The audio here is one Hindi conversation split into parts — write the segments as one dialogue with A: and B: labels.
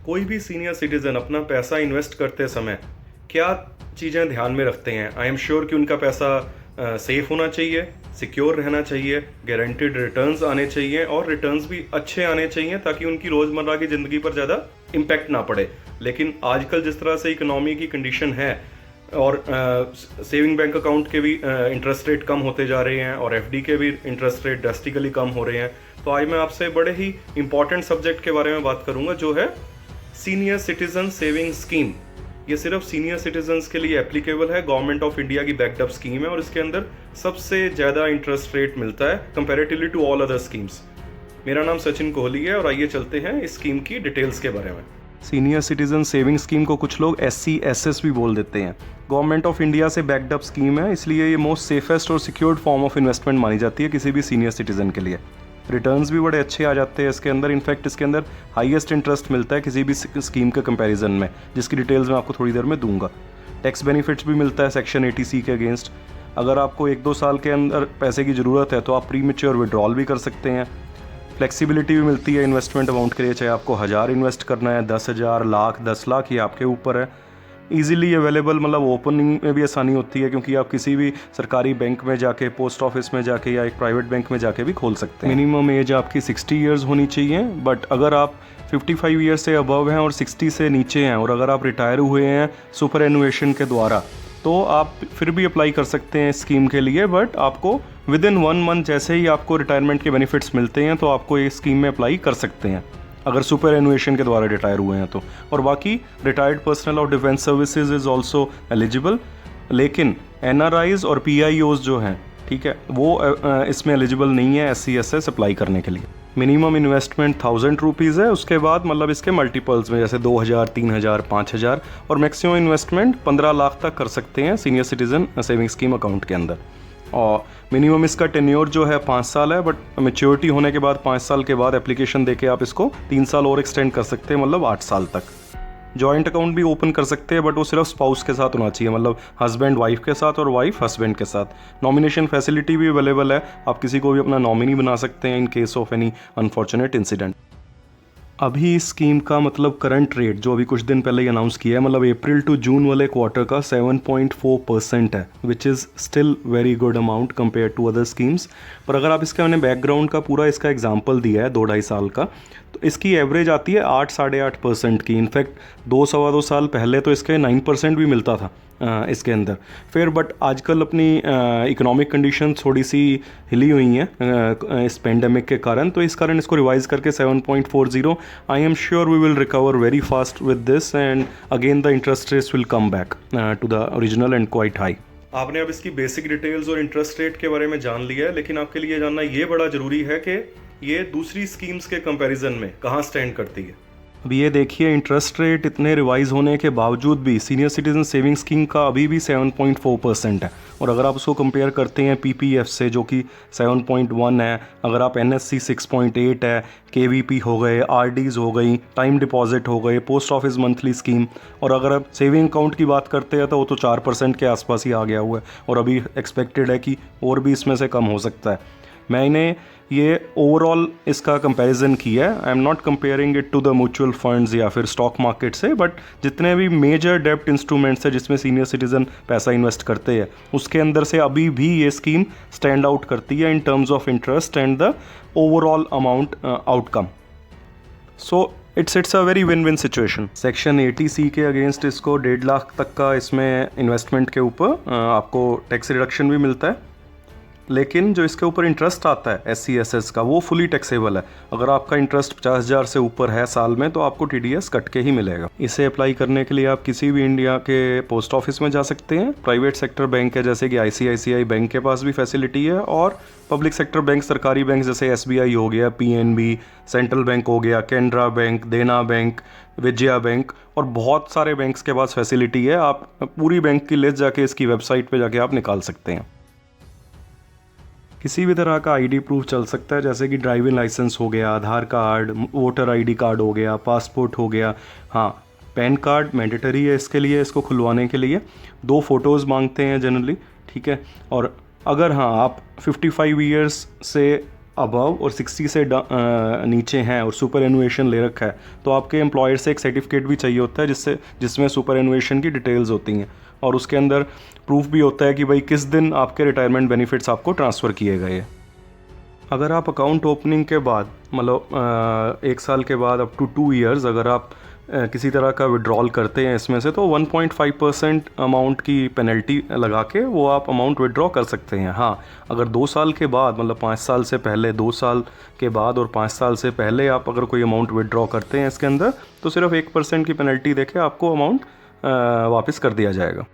A: कोई भी सीनियर सिटीजन अपना पैसा इन्वेस्ट करते समय क्या चीज़ें ध्यान में रखते हैं? आई एम श्योर कि उनका पैसा सेफ होना चाहिए, सिक्योर रहना चाहिए, गारंटेड रिटर्न्स आने चाहिए और रिटर्न्स भी अच्छे आने चाहिए ताकि उनकी रोज़मर्रा की ज़िंदगी पर ज़्यादा इम्पैक्ट ना पड़े। लेकिन आजकल जिस तरह से इकोनॉमी की कंडीशन है और सेविंग बैंक अकाउंट के भी इंटरेस्ट रेट कम होते जा रहे हैं और एफडी के भी इंटरेस्ट रेट ड्रास्टिकली कम हो रहे हैं, तो आज मैं आपसे बड़े ही इंपॉर्टेंट सब्जेक्ट के बारे में बात करूंगा जो है सीनियर सिटीजन सेविंग स्कीम। ये सिर्फ सीनियर सिटीजन्स के लिए एप्लीकेबल है। गवर्नमेंट ऑफ इंडिया की बैकड अप स्कीम है और इसके अंदर सबसे ज़्यादा इंटरेस्ट रेट मिलता है comparatively to all other schemes. मेरा नाम सचिन कोहली है और आइए चलते हैं इस स्कीम की डिटेल्स के बारे में। सीनियर सिटीजन सेविंग स्कीम को कुछ लोग SCSS भी बोल देते हैं। गवर्नमेंट ऑफ इंडिया से बैकड अप स्कीम है, इसलिए ये मोस्ट सेफेस्ट और सिक्योर्ड फॉर्म ऑफ इन्वेस्टमेंट मानी जाती है किसी भी सीनियर सिटीजन के लिए। रिटर्न्स भी बड़े अच्छे आ जाते हैं इसके अंदर। इनफैक्ट इसके अंदर हाईएस्ट इंटरेस्ट मिलता है किसी भी स्कीम के कंपैरिजन में, जिसकी डिटेल्स मैं आपको थोड़ी देर में दूंगा। टैक्स बेनिफिट्स भी मिलता है सेक्शन 80C के अगेंस्ट। अगर आपको 1-2 साल के अंदर पैसे की ज़रूरत है तो आप प्री मैच्योर विड्रॉल भी कर सकते हैं। फ्लेक्सिबिलिटी भी मिलती है इन्वेस्टमेंट अमाउंट के लिए, चाहे आपको 1000 इन्वेस्ट करना है, 10,000, लाख, 10 लाख, ये आपके ऊपर है। ईजिली अवेलेबल, मतलब ओपनिंग में भी आसानी होती है क्योंकि आप किसी भी सरकारी बैंक में जाके, पोस्ट ऑफिस में जाके या एक प्राइवेट बैंक में जाके भी खोल सकते हैं। मिनिमम एज आपकी 60 ईयर्स होनी चाहिए, बट अगर आप 55 ईयर्स से अबव हैं और 60 से नीचे हैं और अगर आप रिटायर हुए हैं सुपर एनुएशन के द्वारा तो आप फिर भी अप्लाई कर सकते हैं स्कीम के लिए। बट आपको विद इन 1 मंथ जैसे ही आपको रिटायरमेंट के बेनिफिट्स मिलते हैं तो आपको ये स्कीम में अप्लाई कर सकते हैं अगर सुपर एनुएशन के द्वारा रिटायर हुए हैं तो। और बाकी रिटायर्ड पर्सनल और defence services is also eligible. लेकिन NRIs और PIOs जो हैं, ठीक है, वो इसमें एलिजिबल नहीं है SCSS अप्लाई करने के लिए। मिनिमम इन्वेस्टमेंट 1000 रुपीज़ है, उसके बाद मतलब इसके मल्टीपल्स में जैसे 2000, 3000, 5000 और मैक्सिमम इन्वेस्टमेंट 15 लाख तक कर सकते हैं senior citizen saving scheme account के अंदर। और मिनिमम इसका टेन्योर जो है 5 साल है, बट मैच्योरिटी होने के बाद 5 साल के बाद एप्लीकेशन देके आप इसको 3 साल और एक्सटेंड कर सकते हैं, मतलब 8 साल तक। जॉइंट अकाउंट भी ओपन कर सकते हैं, बट वो सिर्फ स्पाउस के साथ होना चाहिए, मतलब हस्बैंड वाइफ के साथ और वाइफ हस्बैंड के साथ। नॉमिनेशन फैसिलिटी भी अवेलेबल है, आप किसी को भी अपना नॉमिनी बना सकते हैं in case of any unfortunate incident. अभी इस स्कीम का मतलब करंट रेट जो अभी कुछ दिन पहले ही अनाउंस किया है, मतलब अप्रैल टू जून वाले क्वार्टर का 7.4% है, which is still very good amount compare to other schemes. पर अगर आप इसका मैंने बैकग्राउंड का पूरा इसका एग्जांपल दिया है 2-2.5 साल का, तो इसकी एवरेज आती है 8-8.5% की। इनफैक्ट 2-2.25 साल पहले तो इसके 9% भी मिलता था इसके अंदर। फिर बट आजकल अपनी इकोनॉमिक कंडीशन थोड़ी सी हिली हुई हैं इस पेंडेमिक के कारण, तो इस कारण इसको रिवाइज करके 7.40। I am sure we will recover very fast with this and again the interest rates will come back to the original and quite high. आपने अब इसकी बेसिक डिटेल्स और इंटरेस्ट रेट के बारे में जान लिया है, लेकिन आपके लिए जानना ये बड़ा ज़रूरी है कि ये दूसरी स्कीम्स के कंपैरिजन में कहाँ स्टैंड करती है। अब ये देखिए, इंटरेस्ट रेट इतने रिवाइज होने के बावजूद भी सीनियर सिटीजन सेविंग स्कीम का अभी भी 7.4% है। और अगर आप उसको कंपेयर करते हैं PPF से जो कि 7.1 है, अगर आप NSC 6.8 है, KVP हो गए, RDs हो गई, टाइम डिपॉजिट हो गए, पोस्ट ऑफिस मंथली स्कीम, और अगर आप सेविंग अकाउंट की बात करते हैं तो वो तो 4% के आसपास ही आ गया हुआ है और अभी एक्सपेक्टेड है कि और भी इसमें से कम हो सकता है। मैंने ये ओवरऑल इसका कंपैरिजन किया है। I am not comparing it to the mutual funds या फिर स्टॉक मार्केट से, बट जितने भी मेजर डेब्ट इंस्ट्रूमेंट्स है जिसमें सीनियर सिटीजन पैसा इन्वेस्ट करते हैं उसके अंदर से अभी भी ये स्कीम स्टैंड आउट करती है in terms of interest and the overall amount outcome. So it's a very win win situation. Section 80C के अगेंस्ट इसको 1.5 लाख तक का इसमें इन्वेस्टमेंट के ऊपर आपको टैक्स रिडक्शन भी मिलता है। लेकिन जो इसके ऊपर इंटरेस्ट आता है SCSS का, वो फुली टैक्सेबल है। अगर आपका इंटरेस्ट 50,000 से ऊपर है साल में तो आपको TDS कट के ही मिलेगा। इसे अप्लाई करने के लिए आप किसी भी इंडिया के पोस्ट ऑफिस में जा सकते हैं। प्राइवेट सेक्टर बैंक है जैसे कि ICICI बैंक के पास भी फैसिलिटी है, और पब्लिक सेक्टर बैंक, सरकारी बैंक जैसे SBI हो गया, PNB, सेंट्रल बैंक हो गया, कैनरा बैंक, देना बैंक, विजया बैंक, और बहुत सारे बैंक्स के पास फैसिलिटी है। आप पूरी बैंक की लिस्ट जाके इसकी वेबसाइट पे जाके आप निकाल सकते हैं। किसी भी तरह का ID प्रूफ चल सकता है, जैसे कि ड्राइविंग लाइसेंस हो गया, आधार कार्ड, वोटर ID कार्ड हो गया, पासपोर्ट हो गया। हाँ, पैन कार्ड मैंडेटरी है इसके लिए, इसको खुलवाने के लिए 2 फ़ोटोज़ मांगते हैं जनरली, ठीक है। और अगर हाँ आप 55 ईयर्स से अबव और 60 से नीचे हैं और सुपर एनुएशन ले रखा है, तो आपके एम्प्लॉयर से एक सर्टिफिकेट भी चाहिए होता है जिसमें सुपर एनुएशन की डिटेल्स होती हैं और उसके अंदर प्रूफ भी होता है कि भाई किस दिन आपके रिटायरमेंट बेनिफिट्स आपको ट्रांसफ़र किए गए। अगर आप अकाउंट ओपनिंग के बाद मतलब 1 साल के बाद अप टू 2 ईयर्स अगर आप किसी तरह का विड्रॉल करते हैं इसमें से, तो 1.5% अमाउंट की पेनल्टी लगा के वो आप अमाउंट विड्रॉ कर सकते हैं। हाँ, अगर 2 साल के बाद मतलब 5 साल से पहले, 2 साल के बाद और 5 साल से पहले आप अगर कोई अमाउंट विड्रॉ करते हैं इसके अंदर, तो सिर्फ 1% की पेनल्टी देके आपको अमाउंट वापस कर दिया जाएगा।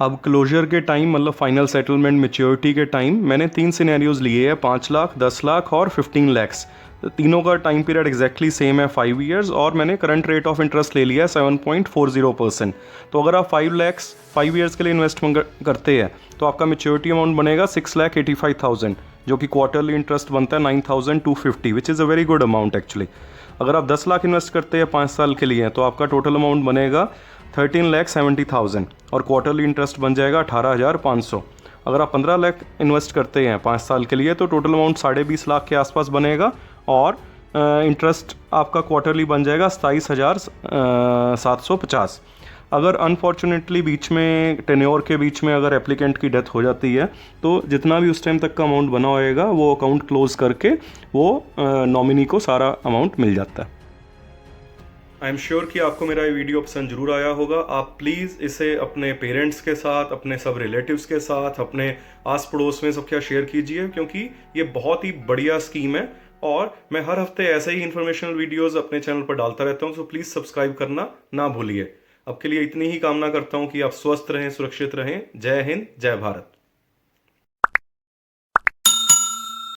A: अब क्लोजर के टाइम मतलब फाइनल सेटलमेंट मैच्योरिटी के टाइम मैंने 3 सिनेरियोज़ लिए हैं, 5 लाख, 10 लाख और 15 लैक्स। तीनों का टाइम पीरियड एग्जैक्टली सेम है 5 ईयर्स और मैंने करंट रेट ऑफ इंटरेस्ट ले लिया है 7.40%। तो अगर आप 5 लैक्स 5 ईयर्स के लिए इन्वेस्टमेंट करते हैं तो आपका मैच्योरिटी अमाउंट बनेगा 6,85,000, जो कि क्वार्टरली इंटरेस्ट बनता है 9,250, which is a very good amount actually. अगर आप 10 लाख इन्वेस्ट करते हैं 5 साल के लिए तो आपका टोटल अमाउंट बनेगा 13,70,000 और क्वार्टरली इंटरेस्ट बन जाएगा 18,500। अगर आप 15 लाख इन्वेस्ट करते हैं 5 साल के लिए तो टोटल अमाउंट 20.5 लाख के आसपास बनेगा और इंटरेस्ट आपका क्वार्टरली बन जाएगा 27,750। अगर अनफॉर्चुनेटली बीच में टेन्योर के बीच में अगर एप्लीकेंट की डेथ हो जाती है तो जितना भी उस टाइम तक का अमाउंट बना होएगा वो अकाउंट क्लोज करके वो नॉमिनी को सारा अमाउंट मिल जाता है। आई एम श्योर कि आपको मेरा ये वीडियो पसंद जरूर आया होगा। आप प्लीज़ इसे अपने पेरेंट्स के साथ, अपने सब रिलेटिव्स के साथ, अपने आस पड़ोस में सबके शेयर कीजिए, क्योंकि ये बहुत ही बढ़िया स्कीम है और मैं हर हफ्ते ऐसे ही इन्फॉर्मेशनल वीडियोस अपने चैनल पर डालता रहता हूँ। सो प्लीज़ सब्सक्राइब करना ना भूलिए। अब के लिए इतनी ही कामना करता हूँ कि आप स्वस्थ रहें, सुरक्षित रहें। जय हिंद, जय भारत।